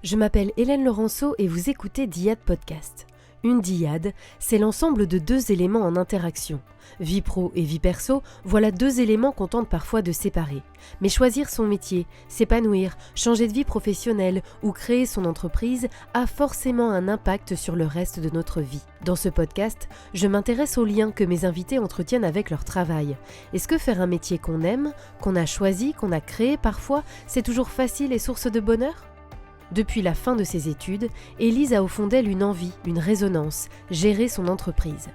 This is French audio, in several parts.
Je m'appelle Hélène Laurenceau et vous écoutez Dyad Podcast. Une dyade, c'est l'ensemble de deux éléments en interaction. Vie pro et vie perso, voilà deux éléments qu'on tente parfois de séparer. Mais choisir son métier, s'épanouir, changer de vie professionnelle ou créer son entreprise a forcément un impact sur le reste de notre vie. Dans ce podcast, je m'intéresse aux liens que mes invités entretiennent avec leur travail. Est-ce que faire un métier qu'on aime, qu'on a choisi, qu'on a créé parfois, c'est toujours facile et source de bonheur ? Depuis la fin de ses études, Élise a au fond d'elle une envie, une résonance, gérer son entreprise.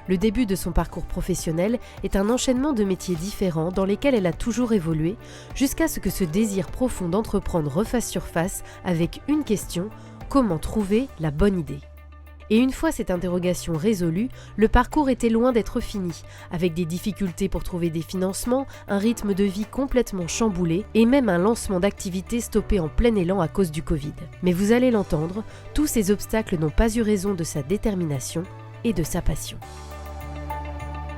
Le début de son parcours professionnel est un enchaînement de métiers différents dans lesquels elle a toujours évolué, jusqu'à ce que ce désir profond d'entreprendre refasse surface avec une question: comment trouver la bonne idée ? Et une fois cette interrogation résolue, le parcours était loin d'être fini, avec des difficultés pour trouver des financements, un rythme de vie complètement chamboulé et même un lancement d'activité stoppé en plein élan à cause du Covid. Mais vous allez l'entendre, tous ces obstacles n'ont pas eu raison de sa détermination et de sa passion.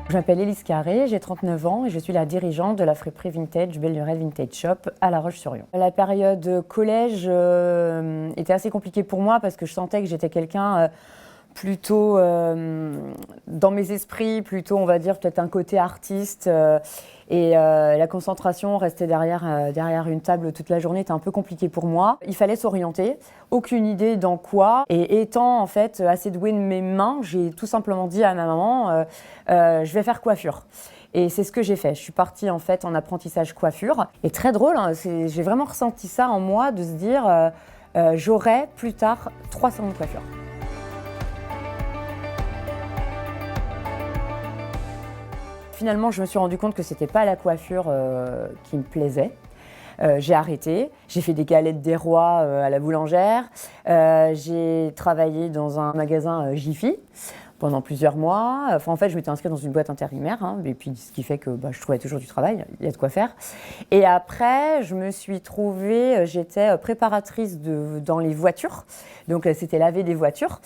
Je m'appelle Élise Carré, j'ai 39 ans et je suis la dirigeante de la friperie vintage Belle-Lurette Vintage Shop à La Roche-sur-Yon. La période collège était assez compliquée pour moi parce que je sentais que j'étais quelqu'un plutôt dans mes esprits, plutôt on va dire peut-être un côté artiste et la concentration, rester derrière une table toute la journée était un peu compliqué pour moi. Il fallait s'orienter, aucune idée dans quoi, et étant en fait assez douée de mes mains, j'ai tout simplement dit à ma maman je vais faire coiffure. Et c'est ce que j'ai fait. Je suis partie en fait en apprentissage coiffure. Et très drôle, hein, j'ai vraiment ressenti ça en moi de se dire j'aurai plus tard 3 salons de coiffure. Finalement, je me suis rendu compte que c'était pas la coiffure qui me plaisait. J'ai arrêté, j'ai fait des galettes des rois à la boulangère, j'ai travaillé dans un magasin Jiffy pendant plusieurs mois. Enfin, en fait, je m'étais inscrite dans une boîte intérimaire, et puis ce qui fait que je trouvais toujours du travail, il y a de quoi faire. Et après, je me suis trouvée, j'étais préparatrice dans les voitures, donc c'était laver des voitures.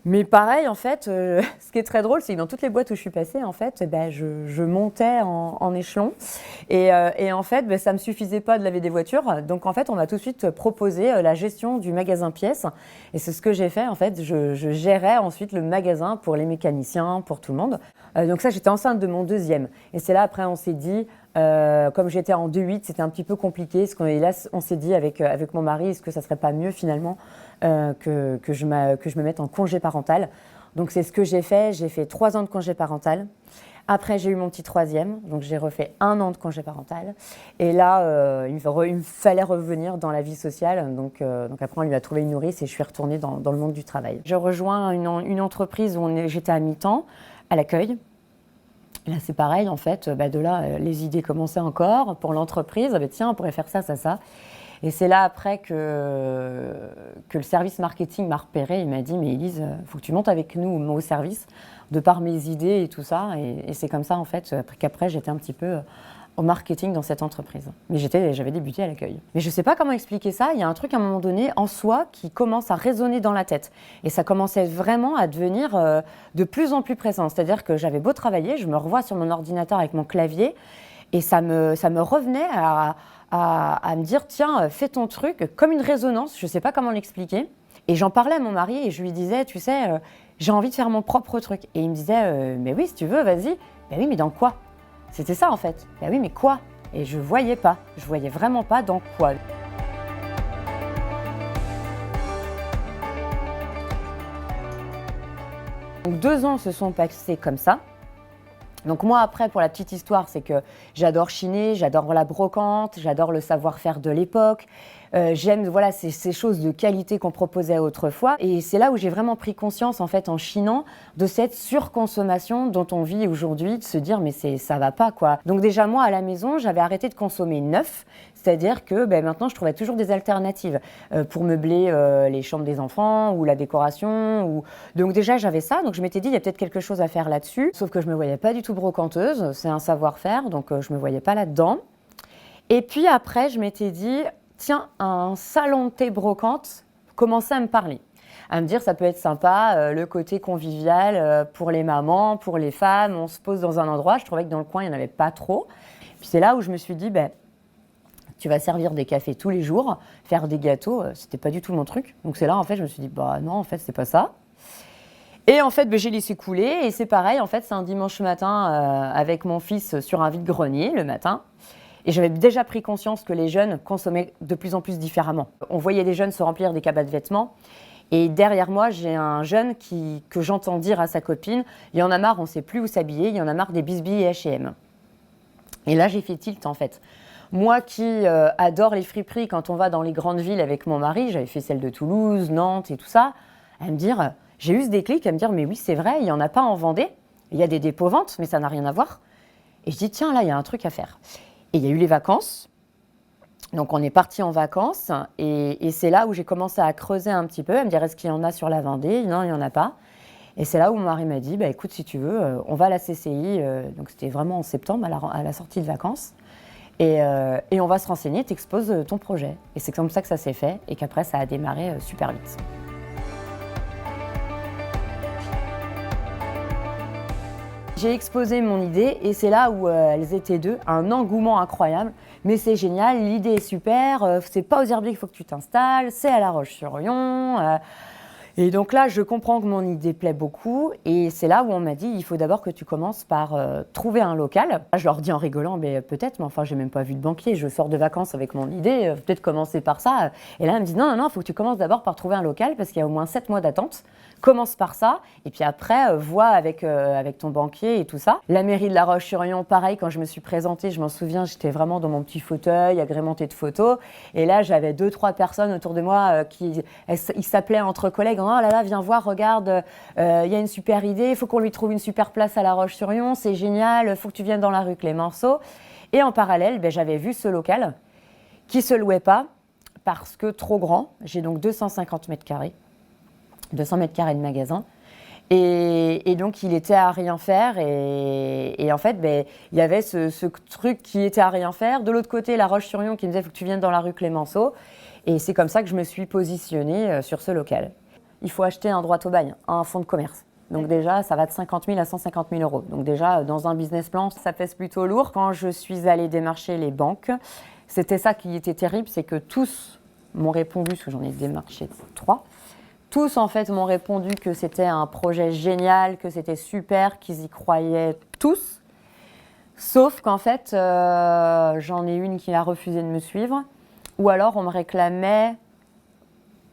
Mais pareil, en fait, ce qui est très drôle, c'est que dans toutes les boîtes où je suis passée, en fait, je montais en échelon. Et en fait, ça ne me suffisait pas de laver des voitures. Donc, en fait, on m'a tout de suite proposé la gestion du magasin pièces. Et c'est ce que j'ai fait, en fait. Je gérais ensuite le magasin pour les mécaniciens, pour tout le monde. Donc ça, j'étais enceinte de mon deuxième. Et c'est là, après, on s'est dit... comme j'étais en 2-8, c'était un petit peu compliqué. Et là, on s'est dit avec mon mari, est-ce que ça ne serait pas mieux finalement que je me mette en congé parental. Donc c'est ce que j'ai fait. J'ai fait 3 ans de congé parental. Après, j'ai eu mon petit 3e, donc j'ai refait 1 an de congé parental. Et là, il me fallait revenir dans la vie sociale. Donc après, on lui a trouvé une nourrice et je suis retournée dans le monde du travail. Je rejoins une entreprise où j'étais à mi-temps, à l'accueil. Là, c'est pareil, en fait, de là, les idées commençaient encore pour l'entreprise. Tiens, on pourrait faire ça, ça, ça. Et c'est là, après, que le service marketing m'a repérée. Il m'a dit, mais Élise, il faut que tu montes avec nous au service, de par mes idées et tout ça. Et c'est comme ça, en fait, qu'après, j'étais un petit peu au marketing dans cette entreprise. Mais j'avais débuté à l'accueil. Mais je ne sais pas comment expliquer ça. Il y a un truc, à un moment donné, en soi, qui commence à résonner dans la tête. Et ça commençait vraiment à devenir de plus en plus présent. C'est-à-dire que j'avais beau travailler, je me revois sur mon ordinateur avec mon clavier, et ça me revenait à me dire, tiens, fais ton truc, comme une résonance, je ne sais pas comment l'expliquer. Et j'en parlais à mon mari et je lui disais, tu sais, j'ai envie de faire mon propre truc. Et il me disait, mais oui, si tu veux, vas-y. Ben oui, mais dans quoi ? C'était ça en fait. Ben oui, mais quoi ? Et je voyais vraiment pas dans quoi. Donc 2 ans se sont passés comme ça. Donc moi après, pour la petite histoire, c'est que j'adore chiner, j'adore la brocante, j'adore le savoir-faire de l'époque. J'aime ces choses de qualité qu'on proposait autrefois. Et c'est là où j'ai vraiment pris conscience en fait en chinant de cette surconsommation dont on vit aujourd'hui, de se dire mais ça va pas quoi. Donc déjà moi à la maison, j'avais arrêté de consommer neuf, c'est-à-dire que maintenant je trouvais toujours des alternatives pour meubler les chambres des enfants ou la décoration. Donc déjà j'avais ça, donc je m'étais dit il y a peut-être quelque chose à faire là-dessus. Sauf que je me voyais pas du tout brocanteuse, c'est un savoir-faire, donc je me voyais pas là-dedans. Et puis après je m'étais dit tiens, un salon de thé brocante commençait à me parler, à me dire ça peut être sympa, le côté convivial pour les mamans, pour les femmes, on se pose dans un endroit. Je trouvais que dans le coin, il n'y en avait pas trop. Puis c'est là où je me suis dit, Tu vas servir des cafés tous les jours, faire des gâteaux, c'était pas du tout mon truc. Donc c'est là, en fait, je me suis dit, bah non, en fait, c'est pas ça. Et en fait, j'ai laissé couler et c'est pareil, en fait, c'est un dimanche matin avec mon fils sur un vide-grenier le matin. Et j'avais déjà pris conscience que les jeunes consommaient de plus en plus différemment. On voyait les jeunes se remplir des cabas de vêtements. Et derrière moi, j'ai un jeune que j'entends dire à sa copine, il y en a marre, on ne sait plus où s'habiller, il y en a marre des bisbilles et H&M. Et là, j'ai fait tilt, en fait. Moi qui adore les friperies quand on va dans les grandes villes avec mon mari, j'avais fait celle de Toulouse, Nantes et tout ça, à me dire, j'ai eu ce déclic à me dire, mais oui, c'est vrai, il n'y en a pas en Vendée. Il y a des dépôts-ventes, mais ça n'a rien à voir. Et je dis, tiens, là, il y a un truc à faire. Et il y a eu les vacances. Donc, on est parti en vacances. Et c'est là où j'ai commencé à creuser un petit peu, à me dire, est-ce qu'il y en a sur la Vendée? Non, il n'y en a pas. Et c'est là où mon mari m'a dit, bah, écoute, si tu veux, on va à la CCI. Donc, c'était vraiment en septembre, à la sortie de vacances. Et on va se renseigner, t'exposes ton projet. Et c'est comme ça que ça s'est fait et qu'après, ça a démarré super vite. J'ai exposé mon idée et c'est là où elles étaient deux, un engouement incroyable. Mais c'est génial, l'idée est super, c'est pas aux Herbiers qu'il faut que tu t'installes, c'est à La Roche-sur-Yon. Et donc là, je comprends que mon idée plaît beaucoup et c'est là où on m'a dit il faut d'abord que tu commences par trouver un local. Je leur dis en rigolant, mais peut-être, mais enfin, j'ai même pas vu de banquier, je sors de vacances avec mon idée, peut-être commencer par ça. Et là, elle me dit non, il faut que tu commences d'abord par trouver un local parce qu'il y a au moins 7 mois d'attente. Commence par ça et puis après, vois avec ton banquier et tout ça. La mairie de La Roche-sur-Yon, pareil, quand je me suis présentée, je m'en souviens, j'étais vraiment dans mon petit fauteuil agrémenté de photos. Et là, j'avais 2-3 personnes autour de moi ils s'appelaient entre collègues. Oh là là, viens voir, regarde, il y a une super idée, il faut qu'on lui trouve une super place à La Roche-sur-Yon, c'est génial, il faut que tu viennes dans la rue Clémenceau. Et en parallèle, j'avais vu ce local qui ne se louait pas parce que trop grand. J'ai donc 250 mètres carrés. 200 mètres carrés de magasin. Et donc, il était à rien faire. Et en fait, il y avait ce truc qui était à rien faire. De l'autre côté, La Roche-sur-Yon qui me disait « il faut que tu viennes dans la rue Clémenceau ». Et c'est comme ça que je me suis positionnée sur ce local. Il faut acheter un droit au bail, un fonds de commerce. Donc déjà, ça va de 50 000 à 150 000 euros. Donc déjà, dans un business plan, ça pèse plutôt lourd. Quand je suis allée démarcher les banques, c'était ça qui était terrible, c'est que tous m'ont répondu, parce que j'en ai démarché 3, tous, en fait, m'ont répondu que c'était un projet génial, que c'était super, qu'ils y croyaient tous. Sauf qu'en fait, j'en ai une qui a refusé de me suivre. Ou alors, on me réclamait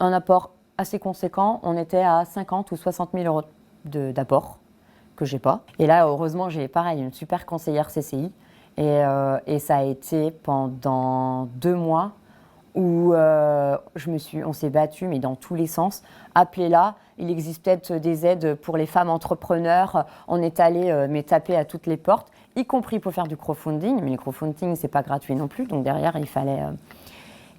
un apport assez conséquent. On était à 50 ou 60 000 euros d'apport, que j'ai pas. Et là, heureusement, j'ai pareil, une super conseillère CCI. Et ça a été pendant 2 mois où on s'est battu, mais dans tous les sens. Appelez-la, il existe peut-être des aides pour les femmes entrepreneurs. On est allé taper à toutes les portes, y compris pour faire du crowdfunding. Mais le crowdfunding, c'est pas gratuit non plus. Donc derrière, il fallait...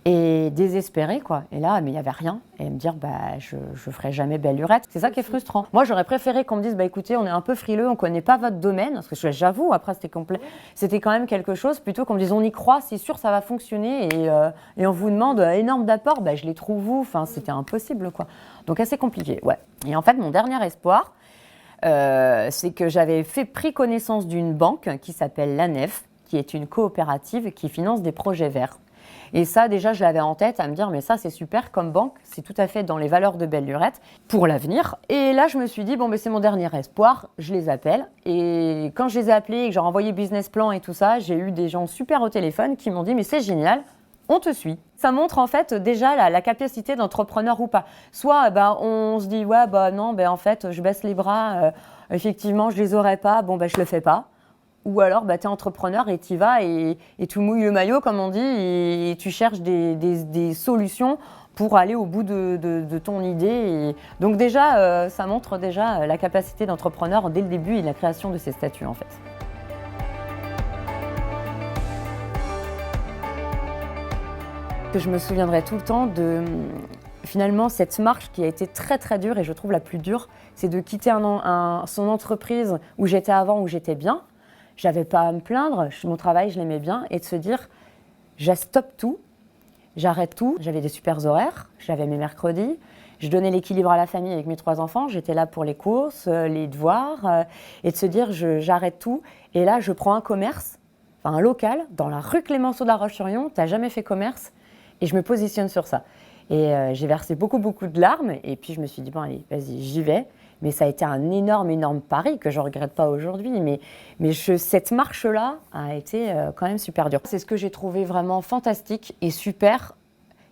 Et désespérée, quoi. Et là, mais il n'y avait rien. Et me dire, je ferai jamais Belle Lurette. C'est ça qui est frustrant. Moi, j'aurais préféré qu'on me dise, écoutez, on est un peu frileux, on ne connaît pas votre domaine. Parce que j'avoue, après, c'était complet. C'était quand même quelque chose, plutôt qu'on me dise, on y croit, c'est sûr, ça va fonctionner. Et on vous demande énorme d'apport, je les trouve où? Enfin, c'était impossible, quoi. Donc, assez compliqué, ouais. Et en fait, mon dernier espoir, c'est que j'avais pris connaissance d'une banque qui s'appelle l'ANEF, qui est une coopérative qui finance des projets verts. Et ça, déjà, je l'avais en tête à me dire, mais ça, c'est super comme banque, c'est tout à fait dans les valeurs de Belle Lurette pour l'avenir. Et là, je me suis dit, c'est mon dernier espoir, je les appelle. Et quand je les ai appelés et que j'ai envoyé business plan et tout ça, j'ai eu des gens super au téléphone qui m'ont dit, mais c'est génial, on te suit. Ça montre en fait déjà la capacité d'entrepreneur ou pas. Soit on se dit, non, en fait, je baisse les bras, effectivement, je les aurais pas, je le fais pas. Ou alors, tu es entrepreneur et tu y vas et tu mouilles le maillot, comme on dit, et tu cherches des solutions pour aller au bout de ton idée. Et donc déjà, ça montre déjà la capacité d'entrepreneur dès le début et la création de ces statuts, en fait. Je me souviendrai tout le temps de, finalement, cette marche qui a été très, très dure, et je trouve la plus dure, c'est de quitter son entreprise où j'étais avant, où j'étais bien. J'avais pas à me plaindre, mon travail, je l'aimais bien, et de se dire, je stoppe tout, j'arrête tout. J'avais des super horaires, j'avais mes mercredis, je donnais l'équilibre à la famille avec mes 3 enfants, j'étais là pour les courses, les devoirs, et de se dire, j'arrête tout, et là, je prends un commerce. un local dans la rue Clémenceau de la Roche-sur-Yon, tu n'as jamais fait commerce et je me positionne sur ça. Et j'ai versé beaucoup de larmes et puis je me suis dit, bon allez, vas-y, j'y vais. Mais ça a été un énorme pari que je ne regrette pas aujourd'hui. Mais cette marche-là a été quand même super dure. C'est ce que j'ai trouvé vraiment fantastique et super.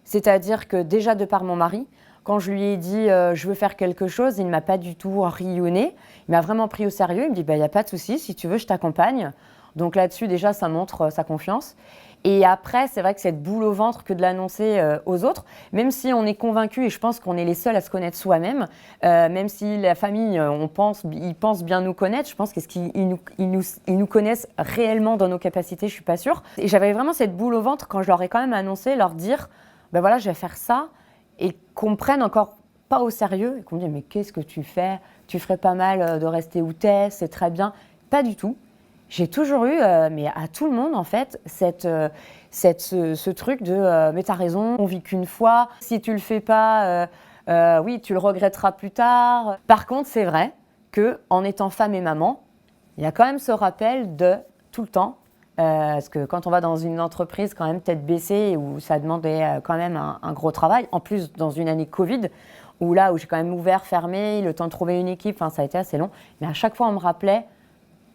C'est-à-dire que déjà de par mon mari, quand je lui ai dit je veux faire quelque chose, il ne m'a pas du tout rionné. Il m'a vraiment pris au sérieux. Il me dit il n'y a pas de souci, si tu veux, je t'accompagne. Donc là-dessus, déjà, ça montre sa confiance. Et après, c'est vrai que cette boule au ventre que de l'annoncer aux autres, même si on est convaincu, et je pense qu'on est les seuls à se connaître soi-même, même si la famille, ils pensent bien nous connaître, je pense qu'ils nous connaissent réellement dans nos capacités, je ne suis pas sûre. Et j'avais vraiment cette boule au ventre quand je leur ai quand même annoncé, leur dire, ben voilà, je vais faire ça, et qu'on me prenne encore pas au sérieux, et qu'on me dise, mais qu'est-ce que tu fais? Tu ferais pas mal de rester où t'es, c'est très bien. Pas du tout. J'ai toujours eu, mais à tout le monde en fait, ce truc de mais t'as raison, on vit qu'une fois, si tu le fais pas, oui, tu le regretteras plus tard. Par contre, c'est vrai qu'en étant femme et maman, il y a quand même ce rappel de tout le temps, parce que quand on va dans une entreprise quand même tête baissée, où ça demandait quand même un gros travail, en plus dans une année Covid, où j'ai quand même ouvert, fermé, le temps de trouver une équipe, ça a été assez long, mais à chaque fois on me rappelait,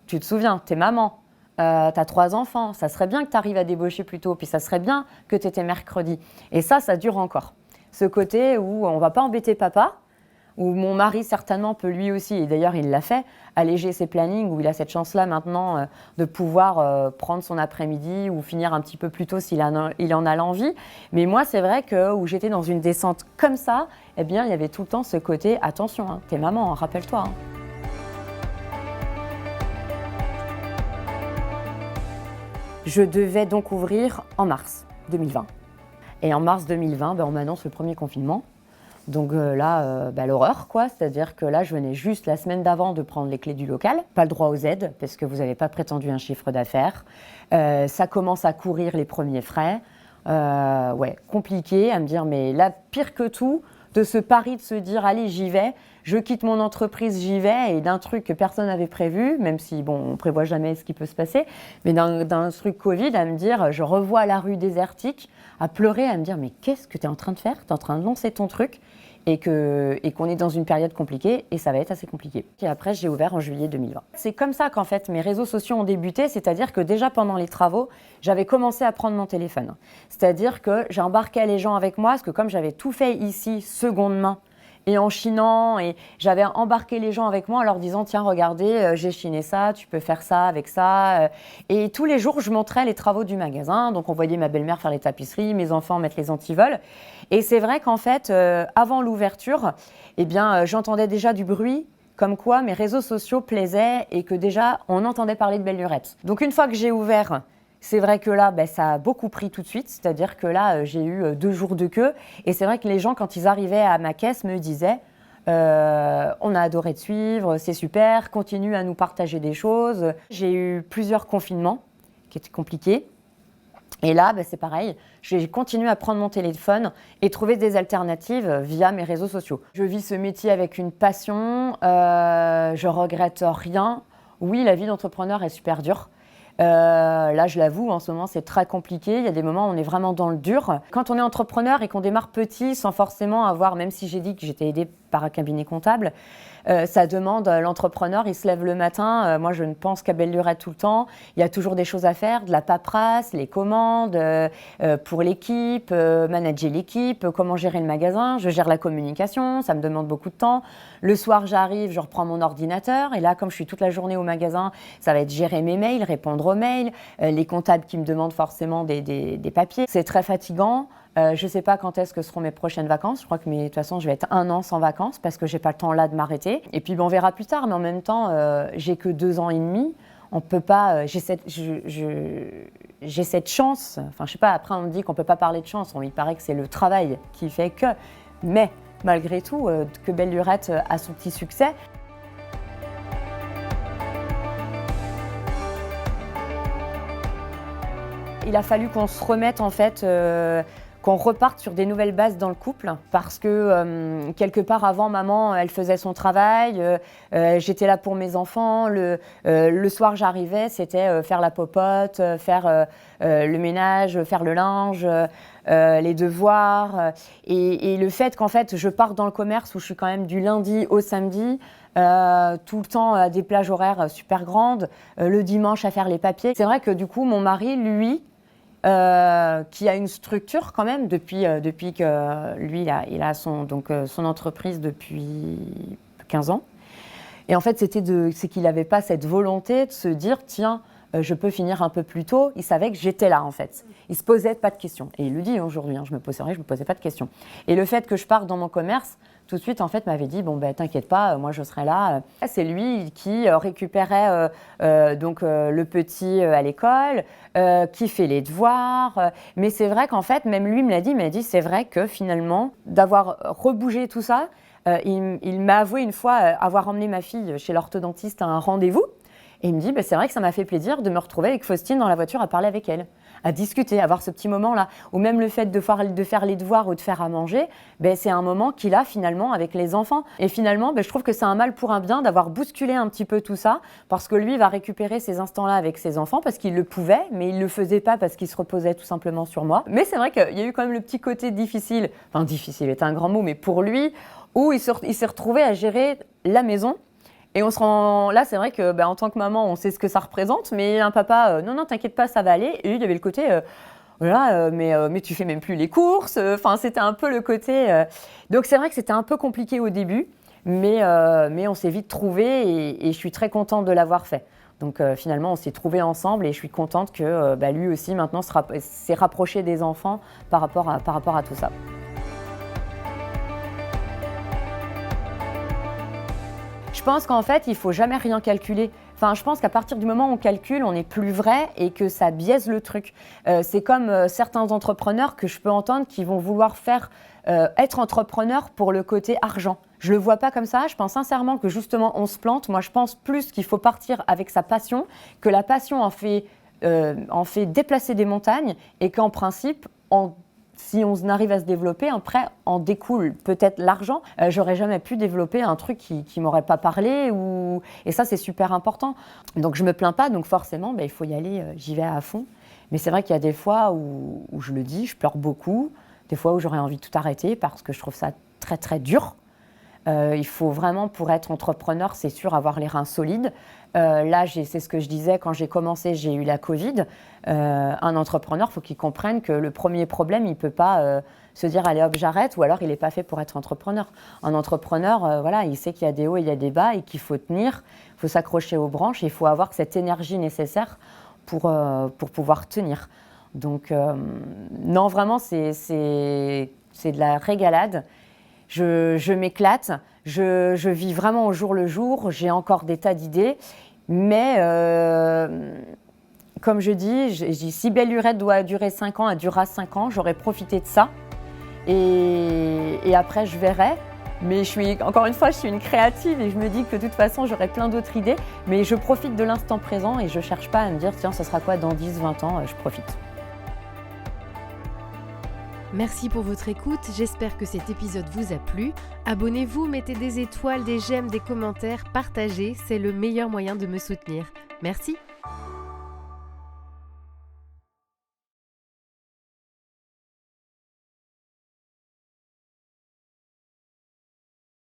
tu te souviens, t'es maman, t'as 3 enfants, ça serait bien que t'arrives à débaucher plus tôt, puis ça serait bien que t'étais mercredi. Et ça dure encore. Ce côté où on va pas embêter papa, où mon mari certainement peut lui aussi, et d'ailleurs il l'a fait, alléger ses plannings, où il a cette chance-là maintenant de pouvoir prendre son après-midi ou finir un petit peu plus tôt s'il en a l'envie. Mais moi c'est vrai que où j'étais dans une descente comme ça, eh bien il y avait tout le temps ce côté, attention, hein, t'es maman, hein, rappelle-toi. Hein. Je devais donc ouvrir en mars 2020. Et en mars 2020, on m'annonce le premier confinement. Donc l'horreur, quoi. C'est-à-dire que là, je venais juste la semaine d'avant de prendre les clés du local. Pas le droit aux aides, parce que vous n'avez pas prétendu un chiffre d'affaires. Ça commence à courir les premiers frais. Compliqué à me dire, mais là, pire que tout, de ce pari de se dire, allez, j'y vais. Je quitte mon entreprise, j'y vais, et d'un truc que personne n'avait prévu, même si, on ne prévoit jamais ce qui peut se passer, mais d'un truc Covid, à me dire, je revois la rue désertique, à pleurer, à me dire, mais qu'est-ce que tu es en train de faire? Tu es en train de lancer ton truc, et qu'on est dans une période compliquée, et ça va être assez compliqué. Et après, j'ai ouvert en juillet 2020. C'est comme ça qu'en fait, mes réseaux sociaux ont débuté, c'est-à-dire que déjà pendant les travaux, j'avais commencé à prendre mon téléphone. C'est-à-dire que j'embarquais les gens avec moi, parce que comme j'avais tout fait ici, seconde main, et en chinant, et j'avais embarqué les gens avec moi en leur disant tiens regardez j'ai chiné ça, tu peux faire ça avec ça et tous les jours je montrais les travaux du magasin, donc on voyait ma belle-mère faire les tapisseries, mes enfants mettre les antivols et c'est vrai qu'en fait avant l'ouverture j'entendais déjà du bruit comme quoi mes réseaux sociaux plaisaient et que déjà on entendait parler de Belle Lurette. Donc une fois que j'ai ouvert, c'est vrai que là, ça a beaucoup pris tout de suite, c'est-à-dire que là, j'ai eu 2 jours de queue. Et c'est vrai que les gens, quand ils arrivaient à ma caisse, me disaient on a adoré te suivre, c'est super, continue à nous partager des choses. J'ai eu plusieurs confinements qui étaient compliqués. Et là, c'est pareil, j'ai continué à prendre mon téléphone et trouver des alternatives via mes réseaux sociaux. Je vis ce métier avec une passion, je regrette rien. Oui, la vie d'entrepreneur est super dure. Là, je l'avoue, en ce moment, c'est très compliqué. Il y a des moments où on est vraiment dans le dur. Quand on est entrepreneur et qu'on démarre petit, sans forcément avoir, même si j'ai dit que j'étais aidée par un cabinet comptable, ça demande, l'entrepreneur, il se lève le matin, moi je ne pense qu'à Belle Lurette tout le temps, il y a toujours des choses à faire, de la paperasse, les commandes, pour l'équipe, manager l'équipe, comment gérer le magasin, je gère la communication, ça me demande beaucoup de temps. Le soir j'arrive, je reprends mon ordinateur et là comme je suis toute la journée au magasin, ça va être gérer mes mails, répondre aux mails, les comptables qui me demandent forcément des papiers. C'est très fatigant. Je ne sais pas quand est-ce que seront mes prochaines vacances. Je crois que de toute façon, je vais être 1 an sans vacances parce que je n'ai pas le temps là de m'arrêter. Et puis, on verra plus tard. Mais en même temps, j'ai que 2 ans et demi. On peut pas. J'ai cette chance. Enfin, je sais pas. Après, on me dit qu'on peut pas parler de chance. Il paraît que c'est le travail qui fait que. Mais malgré tout, que Belle Lurette a son petit succès. Il a fallu qu'on se remette en fait. qu'on reparte sur des nouvelles bases dans le couple parce que quelque part avant, maman, elle faisait son travail, j'étais là pour mes enfants, le soir j'arrivais, c'était faire la popote, faire le ménage, faire le linge, les devoirs et le fait qu'en fait je parte dans le commerce où je suis quand même du lundi au samedi, tout le temps à des plages horaires super grandes, le dimanche à faire les papiers. C'est vrai que du coup mon mari, lui, qui a une structure quand même depuis que lui il a son entreprise depuis 15 ans. Et en fait c'est qu'il n'avait pas cette volonté de se dire tiens je peux finir un peu plus tôt. Il savait que j'étais là en fait. Il se posait pas de questions. Et il le dit aujourd'hui, je me posais pas de questions. Et le fait que je parte dans mon commerce, tout de suite en fait m'avait dit bon ben t'inquiète pas, moi je serai là. C'est lui qui récupérait le petit à l'école, qui fait les devoirs. Mais c'est vrai qu'en fait même lui il m'a dit c'est vrai que finalement d'avoir rebougé tout ça, il m'a avoué une fois avoir emmené ma fille chez l'orthodontiste à un rendez-vous. Et il me dit, c'est vrai que ça m'a fait plaisir de me retrouver avec Faustine dans la voiture à parler avec elle, à discuter, à avoir ce petit moment-là. Ou même le fait de faire les devoirs ou de faire à manger, c'est un moment qu'il a finalement avec les enfants. Et finalement, je trouve que c'est un mal pour un bien d'avoir bousculé un petit peu tout ça, parce que lui va récupérer ces instants-là avec ses enfants, parce qu'il le pouvait, mais il ne le faisait pas parce qu'il se reposait tout simplement sur moi. Mais c'est vrai qu'il y a eu quand même le petit côté difficile, enfin difficile est un grand mot, mais pour lui, où il s'est retrouvé à gérer la maison. Et on se rend là, c'est vrai que en tant que maman, on sait ce que ça représente, mais un papa, non, t'inquiète pas, ça va aller. Et lui, il y avait le côté, mais tu fais même plus les courses. Enfin, c'était un peu le côté. Donc c'est vrai que c'était un peu compliqué au début, mais on s'est vite trouvés et je suis très contente de l'avoir fait. Donc finalement, on s'est trouvés ensemble et je suis contente que lui aussi maintenant s'est rapproché des enfants par rapport à tout ça. Je pense qu'en fait, il ne faut jamais rien calculer. Enfin, je pense qu'à partir du moment où on calcule, on n'est plus vrai et que ça biaise le truc. C'est comme certains entrepreneurs que je peux entendre qui vont vouloir être entrepreneur pour le côté argent. Je ne le vois pas comme ça. Je pense sincèrement que justement, on se plante. Moi, je pense plus qu'il faut partir avec sa passion, que la passion en fait déplacer des montagnes et qu'en principe, si on arrive à se développer, après en découle peut-être l'argent. J'aurais jamais pu développer un truc qui m'aurait pas parlé et ça c'est super important. Donc je me plains pas, donc forcément il faut y aller, j'y vais à fond. Mais c'est vrai qu'il y a des fois où je le dis, je pleure beaucoup, des fois où j'aurais envie de tout arrêter parce que je trouve ça très très dur. Il faut vraiment, pour être entrepreneur, c'est sûr, avoir les reins solides. Là, c'est ce que je disais, quand j'ai commencé, j'ai eu la Covid. Un entrepreneur, il faut qu'il comprenne que le premier problème, il ne peut pas se dire « allez hop, j'arrête » ou alors il n'est pas fait pour être entrepreneur. Un entrepreneur, il sait qu'il y a des hauts et il y a des bas et qu'il faut tenir, il faut s'accrocher aux branches et il faut avoir cette énergie nécessaire pour pouvoir tenir. Donc, non, vraiment, c'est de la régalade. Je m'éclate, je vis vraiment au jour le jour, j'ai encore des tas d'idées, mais comme je dis, si Belle Lurette doit durer 5 ans, elle durera 5 ans, j'aurai profité de ça et après je verrai. Mais encore une fois, je suis une créative et je me dis que de toute façon, j'aurai plein d'autres idées, mais je profite de l'instant présent et je ne cherche pas à me dire tiens, ça sera quoi dans 10, 20 ans, je profite. Merci pour votre écoute, j'espère que cet épisode vous a plu. Abonnez-vous, mettez des étoiles, des j'aime, des commentaires, partagez, c'est le meilleur moyen de me soutenir. Merci.